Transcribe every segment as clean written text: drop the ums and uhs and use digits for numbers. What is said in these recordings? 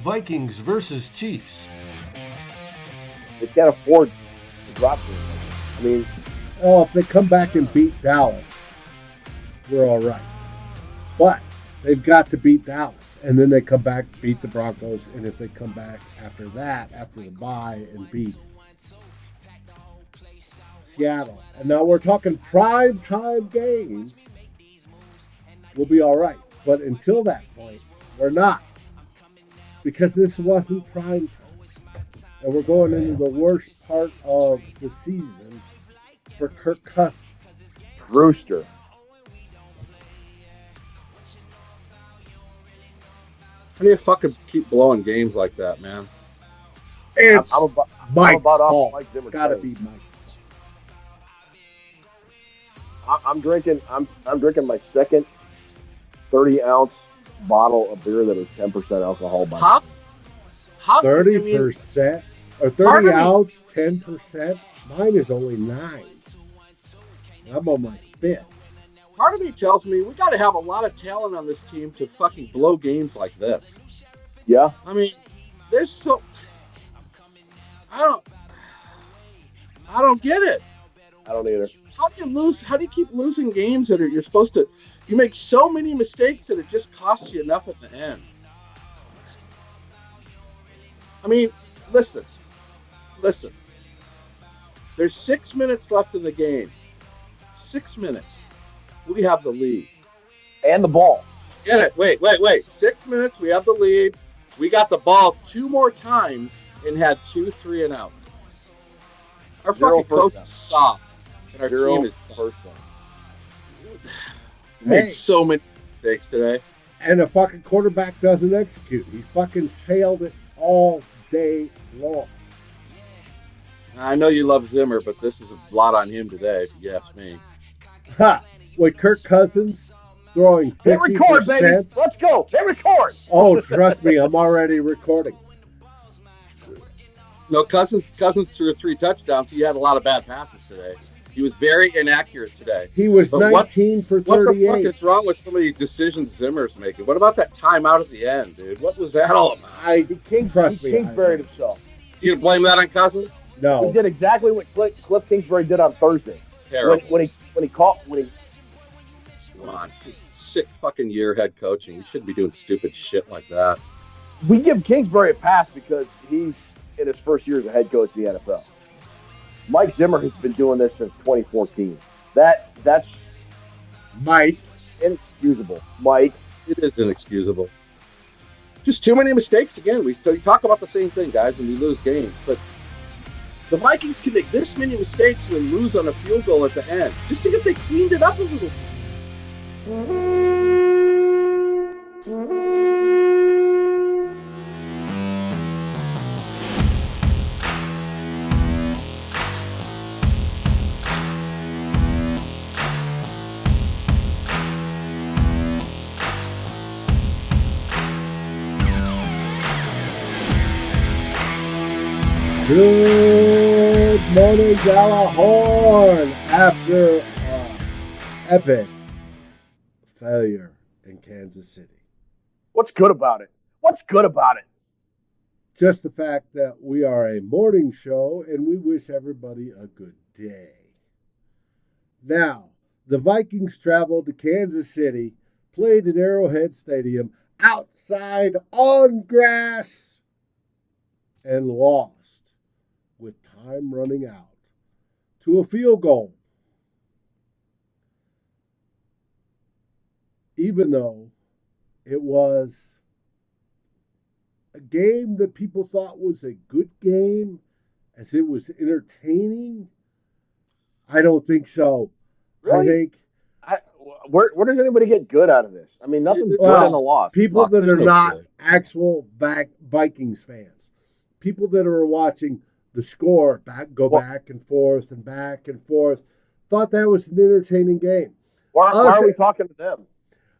Vikings versus Chiefs. They can't afford to drop them. I mean, if they come back and beat Dallas, we're all right. But they've got to beat Dallas, and then they come back, beat the Broncos, and if they come back after that, after the bye, and beat Seattle, and now we're talking prime time games, we'll be all right. But until that point, we're not, because this wasn't prime time, and we're going into the worst part of the season for Kirk Cousins. Rooster. How do you fucking keep blowing games like that, man? It's Mike's fault. Mike Zimmer. Gotta be Mike. I'm drinking my second 30-ounce bottle of beer that is 10% alcohol by How 30% or 30 ounce, 10%. Mine is only 9. I'm on my 5th. Part of me tells me we got to have a lot of talent on this team to fucking blow games like this. Yeah. I mean, there's so I don't get it. I don't either. How do you lose? How do you keep losing games that you're supposed to? You make so many mistakes that it just costs you enough at the end. I mean, listen. There's 6 minutes left in the game. 6 minutes. We have the lead. And the ball. Get it? Wait. 6 minutes. We have the lead. We got the ball 2 more times and had 2 3-and-outs. Our fucking coach is soft. And our team is soft. We made so many mistakes today. And the fucking quarterback doesn't execute. He fucking sailed it all day long. I know you love Zimmer, but this is a lot on him today, if you ask me. Ha! With Kirk Cousins throwing 50%. Hit record, baby. Let's go. Hit record. Oh, trust me, I'm already recording. No, Cousins threw 3 touchdowns. He had a lot of bad passes today. He was very inaccurate today. He was 19 for 38. What the fuck is wrong with some of these decisions Zimmer's making? What about that timeout at the end, dude? What was that all about? He Kingsburyed himself. You gonna blame that on Cousins? No. He did exactly what Cliff Kingsbury did on Thursday. Terrible. When he caught. Come on. 6 fucking year head coaching. You shouldn't be doing stupid shit like that. We give Kingsbury a pass because he's in his first year as a head coach in the NFL. Mike Zimmer has been doing this since 2014. That's Mike. Inexcusable. Mike. It is inexcusable. Just too many mistakes again. We talk about the same thing, guys, when we lose games. But the Vikings can make this many mistakes and then lose on a field goal at the end. Just think if they cleaned it up a little. Good morning, Gallahorn. After epic failure in Kansas City. What's good about it? Just the fact that we are a morning show and we wish everybody a good day. Now, the Vikings traveled to Kansas City, played at Arrowhead Stadium, outside on grass, and lost with time running out to a field goal. Even though it was a game that people thought was a good game, as it was entertaining, I don't think so. Really? Where does anybody get good out of this? I mean, nothing's good in a loss. People that are not actual Vikings fans, people that are watching the score back and forth, thought that was an entertaining game. Why are we talking to them?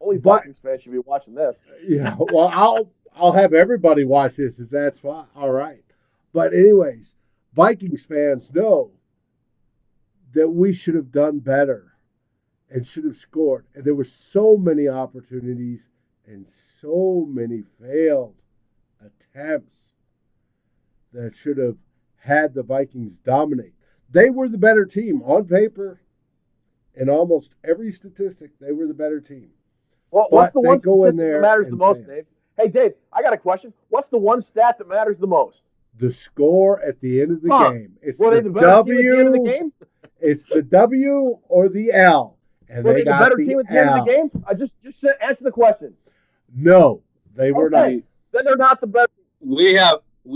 Only Vikings fans should be watching this. Yeah, well, I'll have everybody watch this if that's fine. All right. But anyways, Vikings fans know that we should have done better and should have scored. And there were so many opportunities and so many failed attempts that should have had the Vikings dominate. They were the better team on paper. In almost every statistic, they were the better team. Well, But what's the they one go in statistic that there matters the and most, fail. Dave? Hey, Dave, I got a question. What's the one stat that matters the most? The score at the end of the game. It's Were the they the better team at the end of the W. game? It's the W or the L, and Were they they the got better the team at the end of the L. game? I just answer the question. No, they were Okay, not. then they're not the better. We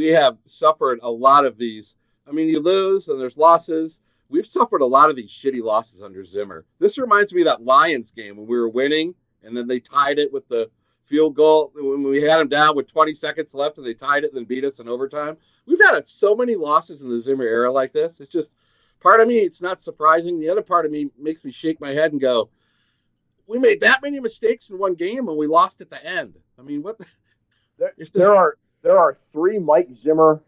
have suffered a lot of these. I mean, you lose and there's losses. We've suffered a lot of these shitty losses under Zimmer. This reminds me of that Lions game when we were winning and then they tied it with the field goal when we had them down with 20 seconds left and they tied it and then beat us in overtime. We've had so many losses in the Zimmer era like this. It's just part of me, it's not surprising. The other part of me makes me shake my head and go, we made that many mistakes in one game and we lost at the end. I mean, what? There are 3 Mike Zimmer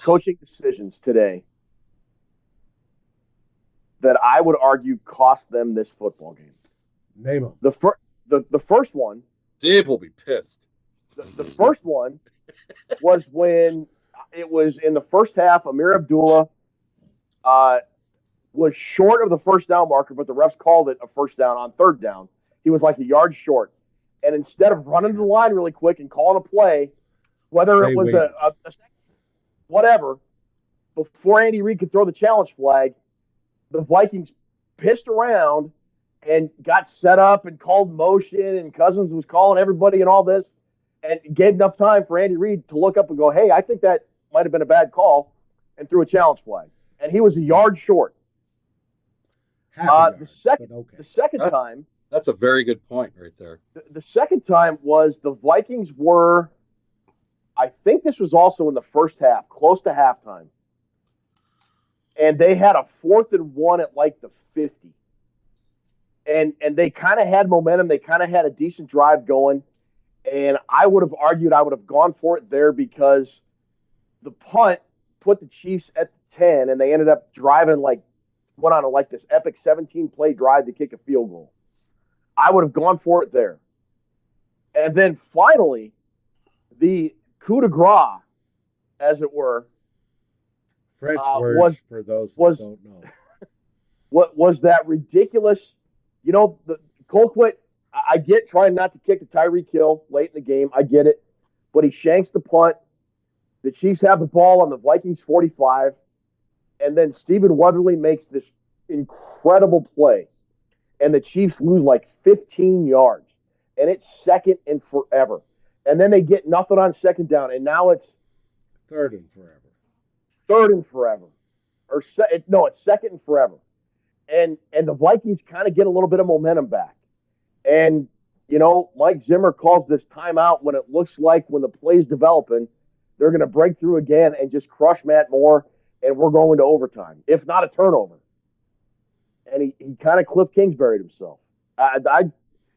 coaching decisions today that I would argue cost them this football game. Name them. The first one. Dave will be pissed. The first one was when it was in the first half. Amir Abdullah was short of the first down marker, but the refs called it a first down on third down. He was like a yard short. And instead of running to the line really quick and calling a play, whether it was a whatever, before Andy Reid could throw the challenge flag, the Vikings pissed around and got set up and called motion, and Cousins was calling everybody and all this, and gave enough time for Andy Reid to look up and go, hey, I think that might have been a bad call, and threw a challenge flag. And he was a yard short. The second time. That's a very good point right there. The second time was the Vikings were, I think this was also in the first half, close to halftime. And they had a 4th and 1 at like the 50. And they kind of had momentum. They kind of had a decent drive going. And I would have argued I would have gone for it there because the punt put the Chiefs at the 10, and they ended up went on this epic 17-play drive to kick a field goal. I would have gone for it there. And then finally, the coup de grace, as it were, French words for those who don't know. What was that ridiculous? You know, the Colquitt, I get trying not to kick to Tyreek Hill late in the game. I get it. But he shanks the punt. The Chiefs have the ball on the Vikings 45. And then Stephen Weatherly makes this incredible play. And the Chiefs lose like 15 yards. And it's second and forever. And then they get nothing on second down. And now it's third and forever. It's second and forever. And the Vikings kind of get a little bit of momentum back. And, you know, Mike Zimmer calls this timeout when it looks like when the play's developing, they're going to break through again and just crush Matt Moore, and we're going to overtime, if not a turnover. And he kind of Cliff Kingsbury'd himself.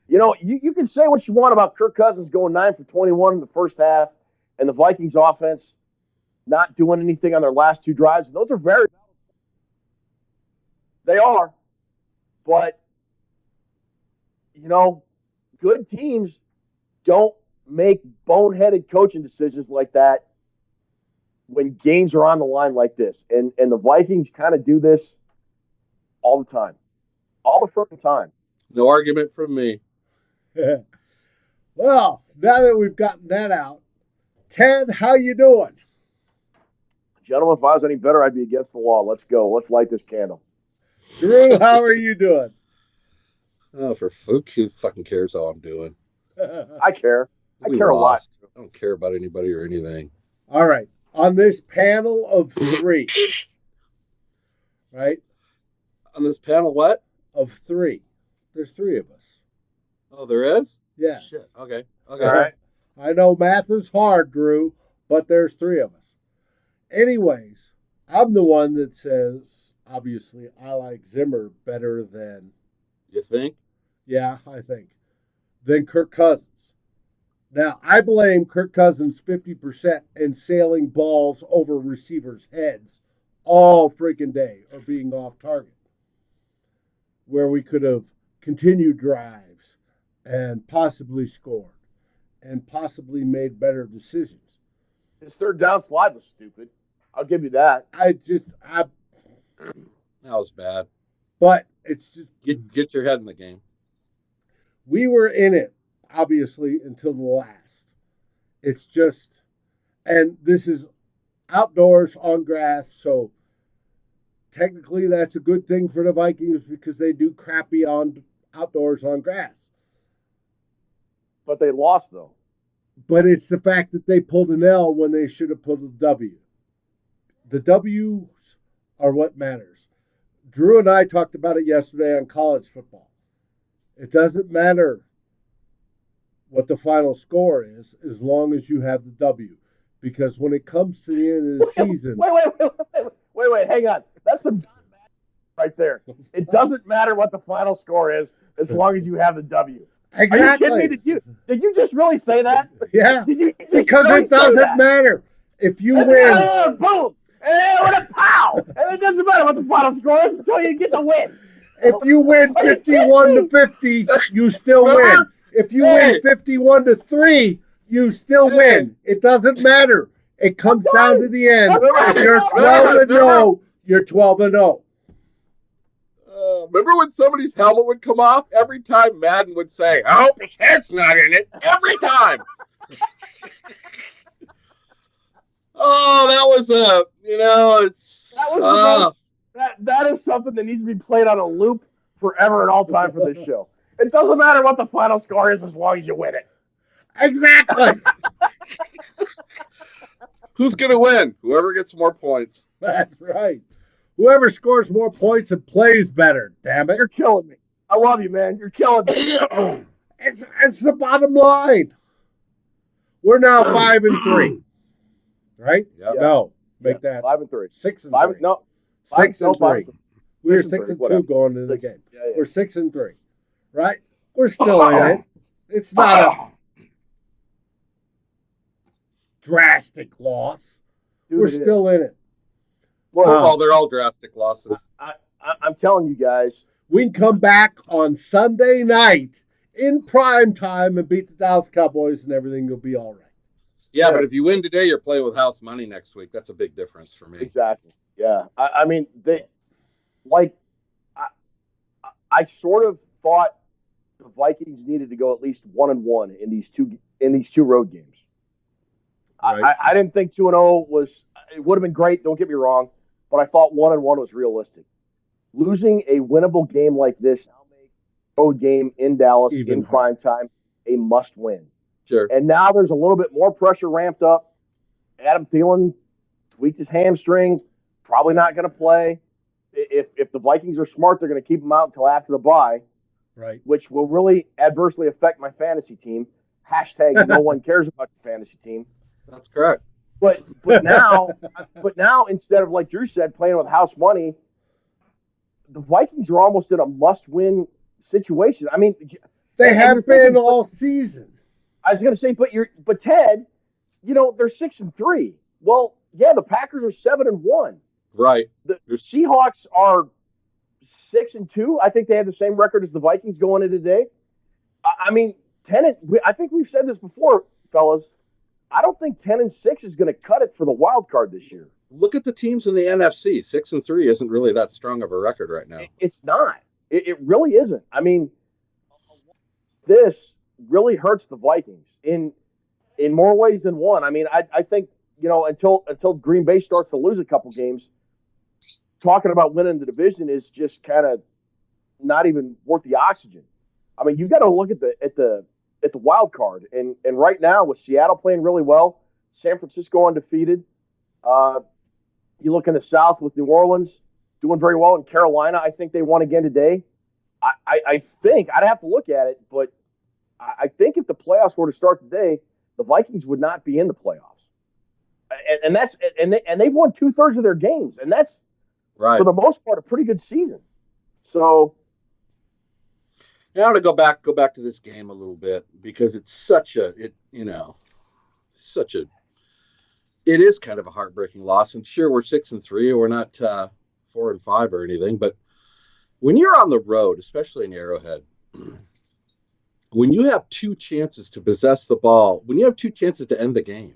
You can say what you want about Kirk Cousins going 9 for 21 in the first half and the Vikings offense not doing anything on their last 2 drives. And those are very – they are. But, you know, good teams don't make boneheaded coaching decisions like that when games are on the line like this. And the Vikings kind of do this all the time. All the freaking time. No argument from me. Well, now that we've gotten that out, Ted, how you doing? Gentlemen, if I was any better, I'd be against the law. Let's go. Let's light this candle. Drew, how are you doing? Oh, who fucking cares how I'm doing? I care. I care a lot. I don't care about anybody or anything. All right. On this panel of 3, right? On this panel, what? Of 3. There's 3 of us. Oh, there is? Yes. Shit. Okay. All right. I know math is hard, Drew, but there's 3 of us. Anyways, I'm the one that says, obviously, I like Zimmer better than... You think? Yeah, I think. Than Kirk Cousins. Now, I blame Kirk Cousins 50% in sailing balls over receivers' heads all freaking day or being off target, where we could have continued drives and possibly scored. and possibly made better decisions. His third down slide was stupid. I'll give you that. That was bad. But it's just get your head in the game. We were in it, obviously, until the last. It's just, and this is outdoors on grass, so technically that's a good thing for the Vikings because they do crappy on outdoors on grass. But they lost, though. But it's the fact that they pulled an L when they should have pulled a W. The W's are what matters. Drew and I talked about it yesterday on college football. It doesn't matter what the final score is as long as you have the W. Because when it comes to the end of the season... Wait, hang on. That's some right there. It doesn't matter what the final score is as long as you have the W. Exactly. Are you kidding me? Did you just really say that? Yeah. Did you just because really it doesn't matter. If you win... Boom! And with a pow! And it doesn't matter what the final score is until you get the win. If you win 51-50, you still win. If you win 51-3, you still win. It doesn't matter. It comes down to the end. If you're 12-0, you're 12-0. Remember when somebody's helmet would come off? Every time Madden would say, I hope his head's not in it. Every time. Oh, that was that is something that needs to be played on a loop forever and all time for this show. It doesn't matter what the final score is as long as you win it. Exactly. Who's going to win? Whoever gets more points. That's right. Whoever scores more points and plays better, damn it. You're killing me. I love you, man. You're killing me. It's the bottom line. We're now 5-3. Right? Yep. No. Make that 5-3. 6-3. No. 6-3. We were 6-2 going into the game. Yeah. We're 6-3. Right? We're still in it. It's not a drastic loss. Dude, we're still in it. Well, they're all drastic losses. I'm telling you guys. We can come back on Sunday night in prime time and beat the Dallas Cowboys and everything will be all right. Yeah, but if you win today, you're playing with house money next week. That's a big difference for me. Exactly. Yeah. I mean, I sort of thought the Vikings needed to go at least 1-1 in these two road games. Right. I didn't think 2-0 it would have been great. Don't get me wrong, but I thought 1-1 was realistic. Losing a winnable game like this now makes a road game in Dallas in prime time a must win. Sure. And now there's a little bit more pressure ramped up. Adam Thielen tweaked his hamstring, probably not going to play. If the Vikings are smart, they're going to keep him out until after the bye, right? Which will really adversely affect my fantasy team. # no one cares about your fantasy team. That's correct. But now instead of, like Drew said, playing with house money, the Vikings are almost in a must-win situation. I mean, they have been all season. I was going to say, but Ted, they're 6-3. Well, yeah, the Packers are 7-1. Right. The Seahawks are 6-2. I think they had the same record as the Vikings going into today. I mean, I think we've said this before, fellas. I don't think 10-6 is going to cut it for the wild card this year. Look at the teams in the NFC. 6-3 isn't really that strong of a record right now. It's not. It really isn't. I mean, this really hurts the Vikings in more ways than one. I mean, I think until Green Bay starts to lose a couple games, talking about winning the division is just kind of not even worth the oxygen. I mean, you've got to look at the wild card, and right now with Seattle playing really well, San Francisco undefeated. You look in the South with New Orleans doing very well, in Carolina, I think they won again today. I think I'd have to look at it, but I think if the playoffs were to start today, the Vikings would not be in the playoffs, and they've won 2/3 of their games, and that's right, for the most part a pretty good season. So. I want to go back to this game a little bit because it's it is kind of a heartbreaking loss. And sure, we're 6-3, we're not 4-5 or anything, but when you're on the road, especially in Arrowhead, when you have two chances to possess the ball, when you have two chances to end the game,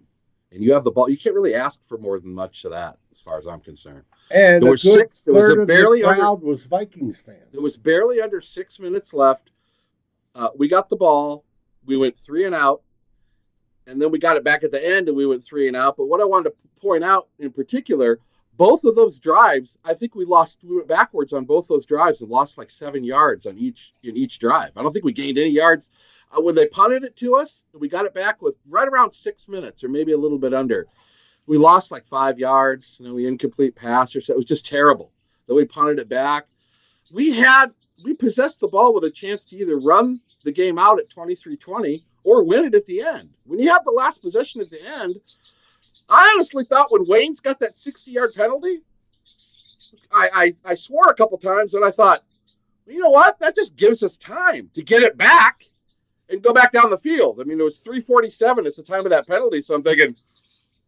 and you have the ball, you can't really ask for more than much of that, as far as I'm concerned. And there a were good six. There was third a of barely the under. crowd was Vikings fans. There was barely under 6 minutes left. We got the ball. We went 3 and out, and then we got it back at the end, and we went 3 and out. But what I wanted to point out in particular, both of those drives, I think we went backwards on both those drives and lost like 7 yards in each drive. I don't think we gained any yards. When they punted it to us, we got it back with right around 6 minutes or maybe a little bit under. We lost like 5 yards, we incomplete pass or so. It was just terrible. Then we punted it back. We possessed the ball with a chance to either run the game out at 23-20 or win it at the end. When you have the last possession at the end, I honestly thought when Waynes got that 60-yard penalty, I swore a couple times, and I thought, you know what? That just gives us time to get it back and go back down the field. I mean, it was 3:47 at the time of that penalty, so I'm thinking,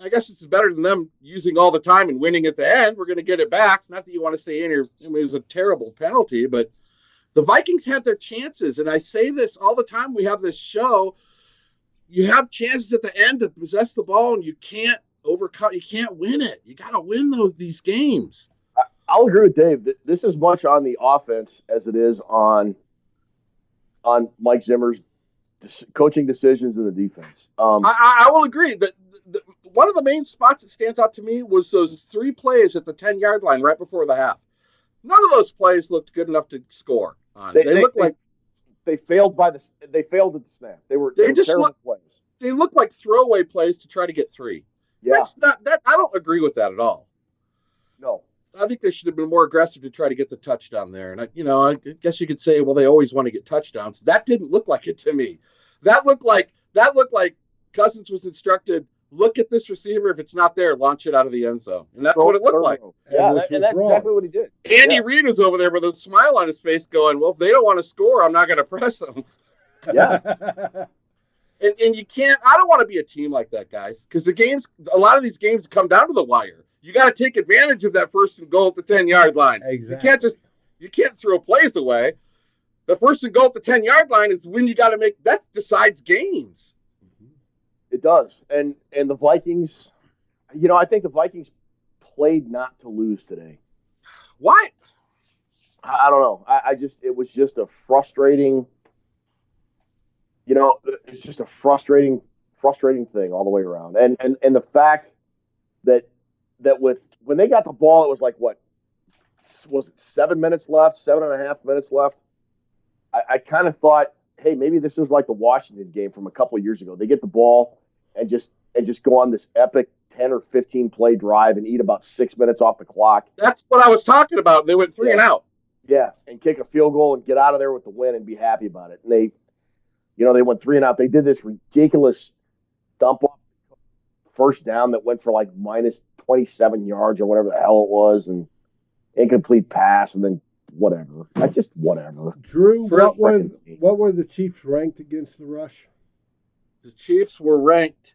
I guess it's better than them using all the time and winning at the end. We're going to get it back. Not that you want to say it was a terrible penalty, but the Vikings had their chances. And I say this all the time. We have this show. You have chances at the end to possess the ball, and you can't overcut. You can't win it. You got to win these games. I'll agree with Dave. This is much on the offense as it is on Mike Zimmer's coaching decisions in the defense. I will agree that one of the main spots that stands out to me was those 3 plays at the 10-yard line right before the half. None of those plays looked good enough to score on. They looked like they failed at the snap. They were terrible plays. They looked like throwaway plays to try to get 3. Yeah. That's not that. I don't agree with that at all. No. I think they should have been more aggressive to try to get the touchdown there. And I guess you could say, well, they always want to get touchdowns. That didn't look like it to me. That looked like Cousins was instructed, look at this receiver. If it's not there, launch it out of the end zone. And that's what it looked like. Yeah, and that's exactly what he did. Andy Reid was over there with a smile on his face going, well, if they don't want to score, I'm not going to press them. Yeah. And you can't – I don't want to be a team like that, guys, because a lot of these games come down to the wire. You got to take advantage of that first and goal at the 10-yard line. Exactly. You can't throw plays away. The first and goal at the 10-yard line is when you got to make – that decides games. It does. And the Vikings, I think the Vikings played not to lose today. Why? I don't know. It was just a frustrating, it's just a frustrating thing all the way around. And the fact that when they got the ball, it was like, what, was it 7 minutes left, 7.5 minutes left? I kind of thought, hey, maybe this is like the Washington game from a couple of years ago. They get the ball and just go on this epic 10 or 15 play drive and eat about 6 minutes off the clock. That's what I was talking about. They went 3 and out. Yeah, and kick a field goal and get out of there with the win and be happy about it. And they went 3 and out. They did this ridiculous dump off first down that went for like minus 27 yards or whatever the hell it was, and incomplete pass, and then whatever. Whatever. Drew, what were the Chiefs ranked against the rush? The Chiefs were ranked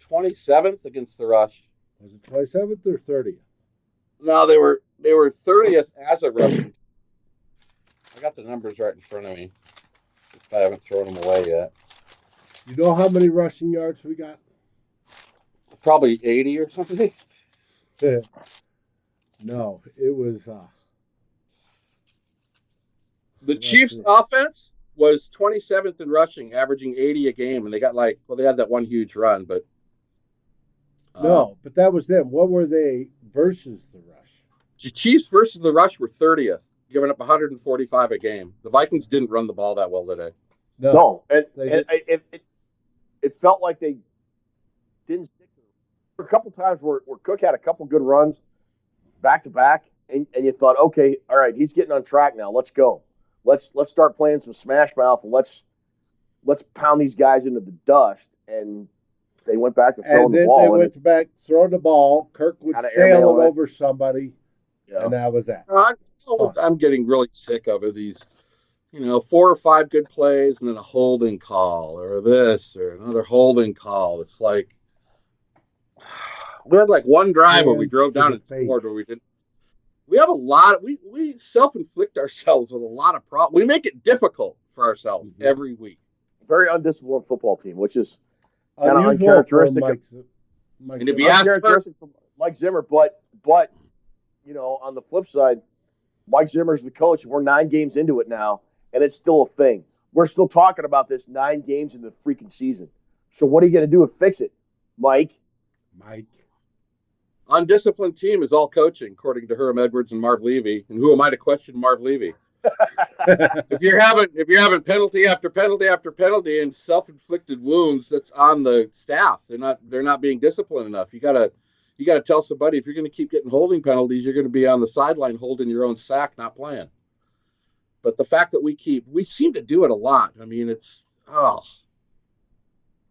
27th against the rush. Was it 27th or 30th? No, they were 30th as a rushing. I got the numbers right in front of me. If I haven't thrown them away yet. You know how many rushing yards we got? Probably 80 or something. No, it was. The Chiefs' offense was 27th in rushing, averaging 80 a game, and they got they had that one huge run, but. No, but that was them. What were they versus the rush? The Chiefs versus the rush were 30th, giving up 145 a game. The Vikings didn't run the ball that well today. No. And it felt like they didn't stick to it. A couple times where Cook had a couple good runs back to back, and you thought, okay, all right, he's getting on track now. Let's go. Let's start playing some smash mouth, and let's pound these guys into the dust. And they went back to throwing the ball. And then they went back throwing the ball. Kirk would sail it over somebody, and that was that. I'm getting really sick of it. These, 4 or 5 good plays and then a holding call or this or another holding call. It's like we had like one drive where we drove down and scored where we didn't. We have a lot. We self-inflict ourselves with a lot of problems. We make it difficult for ourselves every week. Very undisciplined football team, which is kind of Unusual uncharacteristic. Mike And if you ask uncharacteristic for Mike Zimmer, but on the flip side, Mike Zimmer's the coach, and we're 9 games into it now, and it's still a thing. We're still talking about this 9 games in the freaking season. So what are you going to do to fix it, Mike? Undisciplined team is all coaching, according to Herm Edwards and Marv Levy. And who am I to question Marv Levy? If you're having penalty after penalty after penalty and self-inflicted wounds, that's on the staff. They're not being disciplined enough. You gotta tell somebody, if you're going to keep getting holding penalties, you're going to be on the sideline holding your own sack, not playing. But the fact that we seem to do it a lot. I mean, it's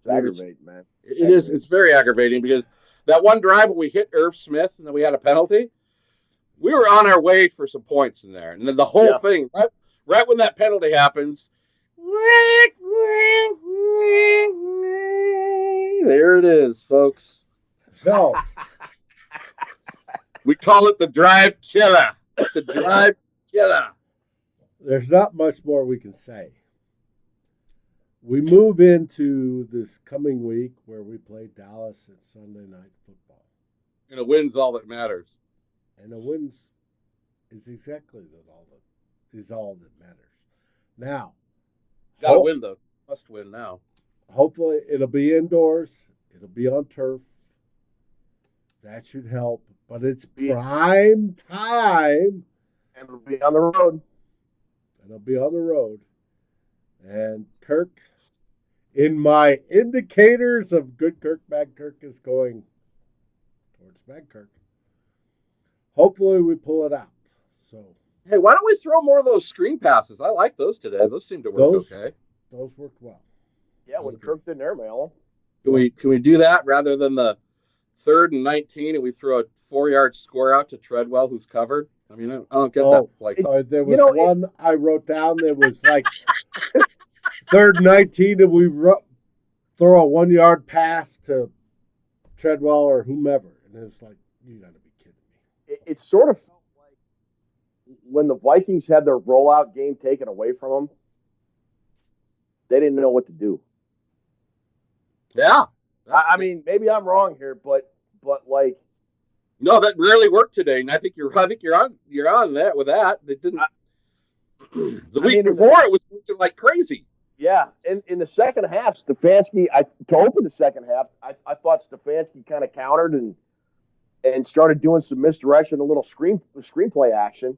aggravating, man. It is. It's very aggravating because that one drive when we hit Irv Smith and then we had a penalty, we were on our way for some points in there. And then the whole thing, right when that penalty happens, there it is, folks. So we call it the drive killer. It's a drive killer. There's not much more we can say. We move into this coming week where we play Dallas at Sunday Night Football. And a win's all that matters. And a win is exactly all that matters. Now, got to win though. Must win now. Hopefully, it'll be indoors. It'll be on turf. That should help. But it's prime time. And it'll be on the road. And Kirk, in my indicators of good Kirk, bad Kirk, is going towards bad Kirk. Hopefully we pull it out. So, hey, why don't we throw more of those screen passes? I like those today. Those seem to work okay. Those worked well. Yeah, when Kirk didn't airmail them. Can we do that rather than the 3rd and 19 and we throw a 4-yard square out to Treadwell who's covered? I mean, I don't get that. Like, there was one I wrote down that was like 3rd and 19 and we throw a 1-yard pass to Treadwell or whomever. And it's like, you got to be kidding me. It sort of felt like when the Vikings had their rollout game taken away from them, they didn't know what to do. Yeah. I mean, maybe I'm wrong here, but like, no, that rarely worked today, and I think you're on that with that. They didn't. The week before, it was looking like crazy. Yeah, in the second half, Stefanski. To open the second half, I thought Stefanski kind of countered and started doing some misdirection, a little screenplay action,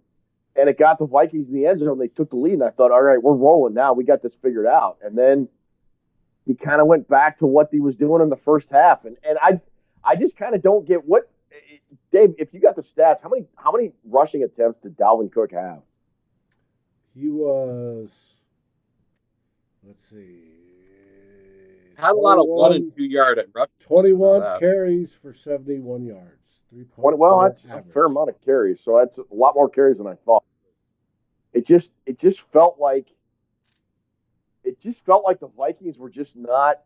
and it got the Vikings in the end zone. They took the lead, and I thought, all right, we're rolling now. We got this figured out. And then he kind of went back to what he was doing in the first half, and I just kind of don't get what. Dave, if you got the stats, how many rushing attempts did Dalvin Cook have? He was, let's see, had a lot of 1 and 2 yard at rush. 21 carries for 71 yards. Well, that's a fair amount of carries, so that's a lot more carries than I thought. It just felt like the Vikings were just not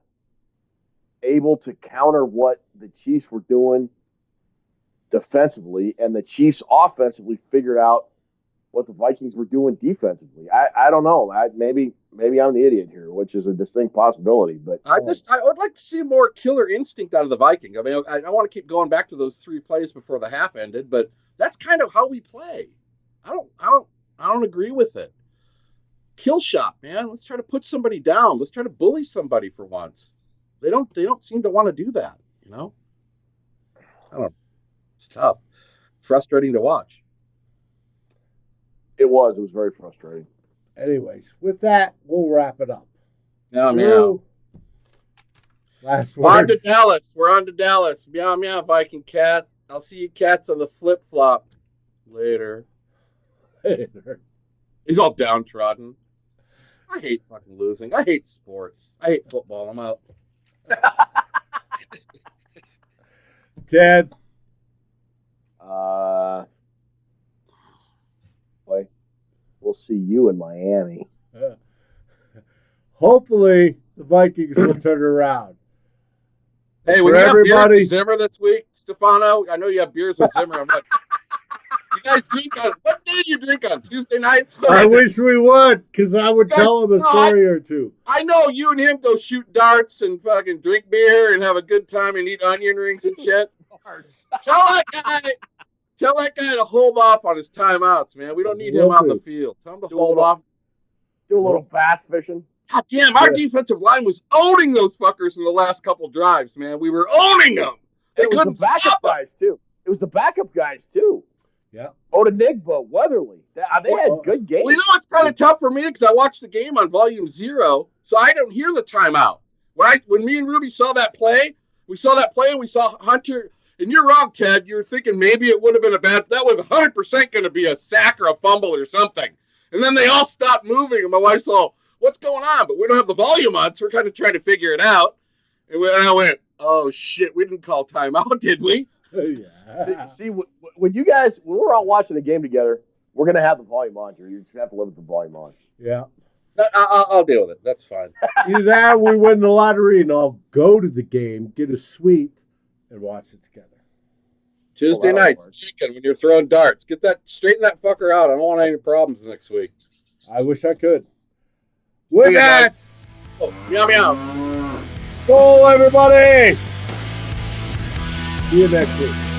able to counter what the Chiefs were doing defensively, and the Chiefs offensively figured out what the Vikings were doing defensively. I don't know. Maybe I'm the idiot here, which is a distinct possibility. But I would like to see more killer instinct out of the Vikings. I mean, I want to keep going back to those 3 plays before the half ended, but that's kind of how we play. I don't agree with it. Kill shot, man. Let's try to put somebody down. Let's try to bully somebody for once. They don't seem to want to do that, you know? I don't know. It's tough. Frustrating to watch. It was very frustrating. Anyways, with that, we'll wrap it up. Meow. Last words. We're on to Dallas. Meow, meow, Viking cat. I'll see you cats on the flip-flop. Later. He's all downtrodden. I hate fucking losing. I hate sports. I hate football. I'm out. Ted. Boy, we'll see you in Miami. Hopefully, the Vikings will turn around. Hey, when you have beers with Zimmer this week, Stefano, I know you have beers with Zimmer. You guys drink on what day do you drink on? Tuesday nights? I wish we would, because I would Guys, tell him a no, story or two. I know you and him go shoot darts and fucking drink beer and have a good time and eat onion rings and shit. Tell that guy to hold off on his timeouts, man. We don't need him out the field. Tell him to hold off. Do a little bass fishing. God damn, our defensive line was owning those fuckers in the last couple drives, man. We were owning them. They couldn't stop them. It was the backup guys, too. Yeah. Odenigbo, Weatherly. They had good games. Well, it's kind of tough for me because I watched the game on volume 0, so I don't hear the timeout. When me and Ruby saw that play, and we saw Hunter. And you're wrong, Ted. You're thinking maybe it would have been that was 100% going to be a sack or a fumble or something. And then they all stopped moving, and my wife's all, what's going on? But we don't have the volume on, so we're kind of trying to figure it out. And I went, oh, shit, we didn't call timeout, did we? Yeah. See, when we're all watching a game together, we're going to have the volume on. You just have to live with the volume on. Yeah. I'll deal with it. That's fine. Either that or we win the lottery, and I'll go to the game, get a suite, and watch it together. Tuesday nights, chicken, when you're throwing darts. Straighten that fucker out. I don't want any problems next week. I wish I could. With that, Meow meow. goal, everybody! See you next week.